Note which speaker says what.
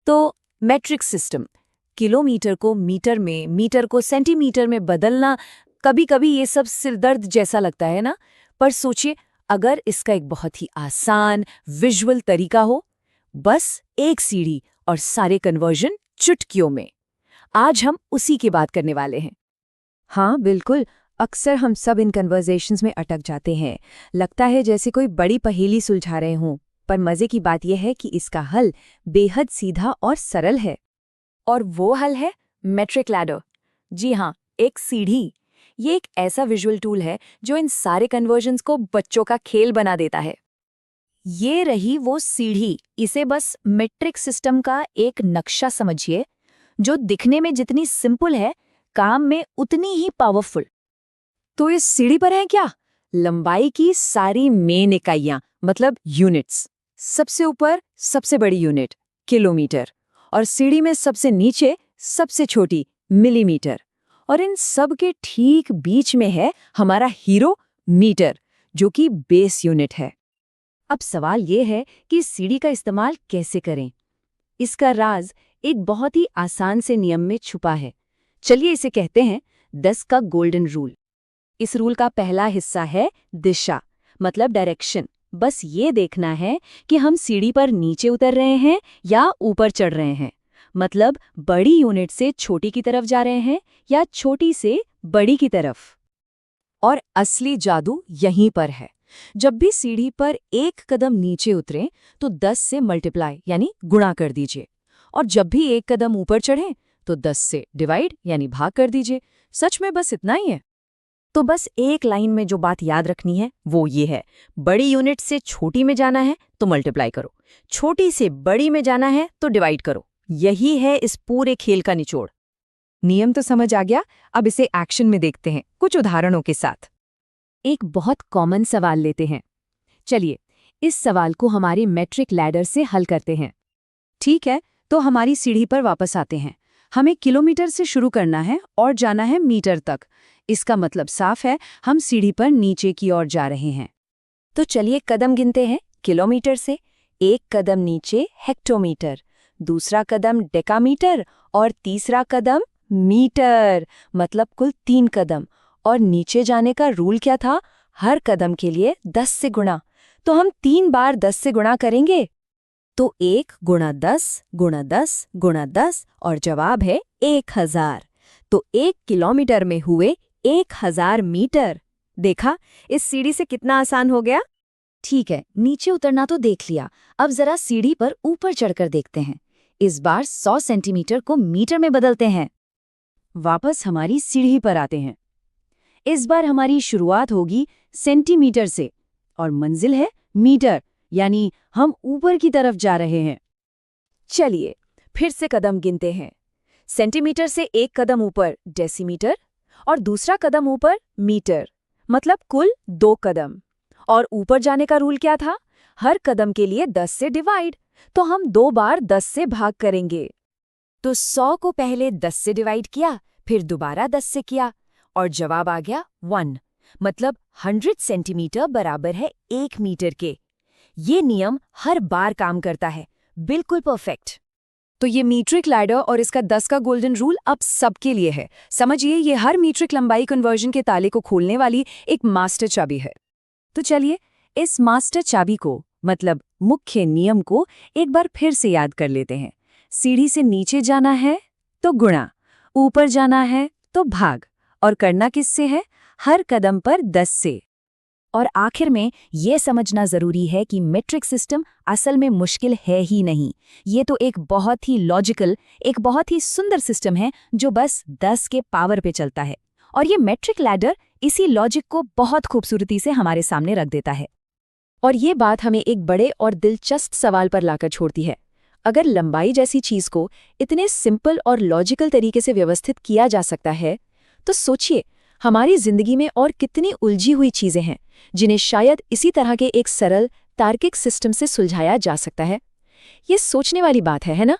Speaker 1: तो metric system, kilometre को metre में, मीटर को सेंटीमीटर में बदलना, कभी-कभी ये सब सिरदर्द जैसा लगता है ना। पर सोचिए, अगर इसका एक बहुत ही आसान विजुअल तरीका हो, बस एक सीढ़ी और सारे कन्वर्जन चुटकियों में। आज हम उसी की बात करने वाले हैं।
Speaker 2: हाँ बिल्कुल, अक्सर हम सब इन कन्वर्सेशंस में अटक जाते हैं। लगता है जैसे कोई बड़ी पहेली सुलझा रहे हों, पर मजे की बात यह है कि इसका हल बेहद सीधा और सरल है।
Speaker 1: और वो हल है मेट्रिक लैडर। जी हाँ, एक सीढ़ी। ये एक ऐसा विजुअल टूल है जो इन सारे कन्वर्जन्स को बच्चों का खेल बना देता है। ये रही वो सीढ़ी। इसे बस मेट्रिक सिस्टम का एक नक्शा समझिए, जो दिखने में जितनी सिंपल है, काम में उतनी ही पावरफुल। तो इस सीढ़ी पर है क्या? लंबाई की सारी मेन इकाइयां, मतलब यूनिट्स। सबसे ऊपर सबसे बड़ी यूनिट किलोमीटर, और सीढ़ी में सबसे नीचे सबसे छोटी मिलीमीटर, और इन सब के ठीक बीच में है हमारा हीरो मीटर, जो कि बेस यूनिट है।
Speaker 2: अब सवाल ये है कि सीढ़ी का इस्तेमाल कैसे करें। इसका राज एक बहुत ही आसान से नियम में छुपा है। चलिए इसे कहते हैं 10 का गोल्डन रूल। इस रूल का पहला हिस्सा है दिशा, मतलब डायरेक्शन। बस ये देखना है कि हम सीढ़ी पर नीचे उतर रहे हैं या ऊपर चढ़ रहे हैं, मतलब बड़ी यूनिट से छोटी की तरफ जा रहे हैं या छोटी से बड़ी की तरफ।
Speaker 1: और असली जादू यहीं पर है। जब भी सीढ़ी पर एक कदम नीचे उतरें तो 10 से मल्टीप्लाई यानी गुणा कर दीजिए, और जब भी एक कदम ऊपर चढ़ें तो 10 से डिवाइड यानी भाग कर दीजिए। सच में बस इतना ही है। तो बस एक लाइन में जो बात याद रखनी है वो ये है, बड़ी यूनिट से छोटी में जाना है तो मल्टीप्लाई करो, छोटी से बड़ी में जाना है तो डिवाइड करो। यही है इस पूरे खेल का निचोड़।
Speaker 2: नियम तो समझ आ गया, अब इसे एक्शन में देखते हैं कुछ उदाहरणों के साथ। एक बहुत कॉमन सवाल लेते हैं। चलिए इस सवाल को हमारे मेट्रिक लैडर से हल करते हैं। ठीक है, तो हमारी सीढ़ी पर वापस आते हैं। हमें किलोमीटर से शुरू करना है और जाना है मीटर तक। इसका मतलब साफ है, हम सीढ़ी पर नीचे की ओर जा रहे हैं।
Speaker 1: तो चलिए कदम गिनते हैं। किलोमीटर से एक कदम नीचे हेक्टोमीटर, दूसरा कदम डेकामीटर, और तीसरा कदम मीटर, मतलब कुल 3 कदम। और नीचे जाने का रूल क्या था? हर कदम के लिए 10 से गुणा। तो हम 3 बार 10 से गुणा करेंगे, तो 1 गुणा 10 गुणा 10 गुणा 10, और जवाब है 1000। तो 1 किलोमीटर में हुए 1000 मीटर। देखा, इस सीढ़ी से कितना आसान हो गया। ठीक है, नीचे उतरना तो देख लिया, अब जरा सीढ़ी पर ऊपर चढ़कर देखते हैं। इस बार 100 सेंटीमीटर को मीटर में बदलते हैं।
Speaker 2: वापस हमारी सीढ़ी पर आते हैं। इस बार हमारी शुरुआत होगी सेंटीमीटर से और मंजिल है मीटर, यानी हम ऊपर की तरफ जा रहे हैं।
Speaker 1: चलिए फिर से कदम गिनते हैं। सेंटीमीटर से एक कदम ऊपर डेसीमीटर, और दूसरा कदम ऊपर मीटर, मतलब कुल 2 कदम। और ऊपर जाने का रूल क्या था? हर कदम के लिए 10 से डिवाइड। तो हम 2 बार 10 से भाग करेंगे। तो 100 को पहले 10 से डिवाइड किया, फिर दोबारा 10 से किया, और जवाब आ गया 1, मतलब 100 सेंटीमीटर बराबर है 1 मीटर के। ये नियम हर बार काम करता है, बिल्कुल परफेक्ट। तो ये मीट्रिक लैडर और इसका 10 का गोल्डन रूल अब सबके लिए है। समझिए, ये हर मीट्रिक लंबाई कन्वर्जन के ताले को खोलने वाली एक मास्टर चाबी है। तो चलिए इस मास्टर चाबी को, मतलब मुख्य नियम को, एक बार फिर से याद कर लेते हैं। सीढ़ी से नीचे जाना है तो गुणा, ऊपर जाना है तो भाग, और करना किससे है? हर कदम पर 10 से। और आखिर में ये समझना जरूरी है कि मेट्रिक सिस्टम असल में मुश्किल है ही नहीं। ये तो एक बहुत ही लॉजिकल, एक बहुत ही सुंदर सिस्टम है जो बस 10 के पावर पे चलता है। और ये मेट्रिक लैडर इसी लॉजिक को बहुत खूबसूरती से हमारे सामने रख देता है। और ये बात हमें एक बड़े और दिलचस्प सवाल पर लाकर छोड़ती है। अगर लंबाई जैसी चीज को इतने सिंपल और लॉजिकल तरीके से व्यवस्थित किया जा सकता है, तो सोचिए हमारी जिंदगी में और कितनी उलझी हुई चीजें हैं जिन्हें शायद इसी तरह के एक सरल तार्किक सिस्टम से सुलझाया जा सकता है। ये सोचने वाली बात है ना?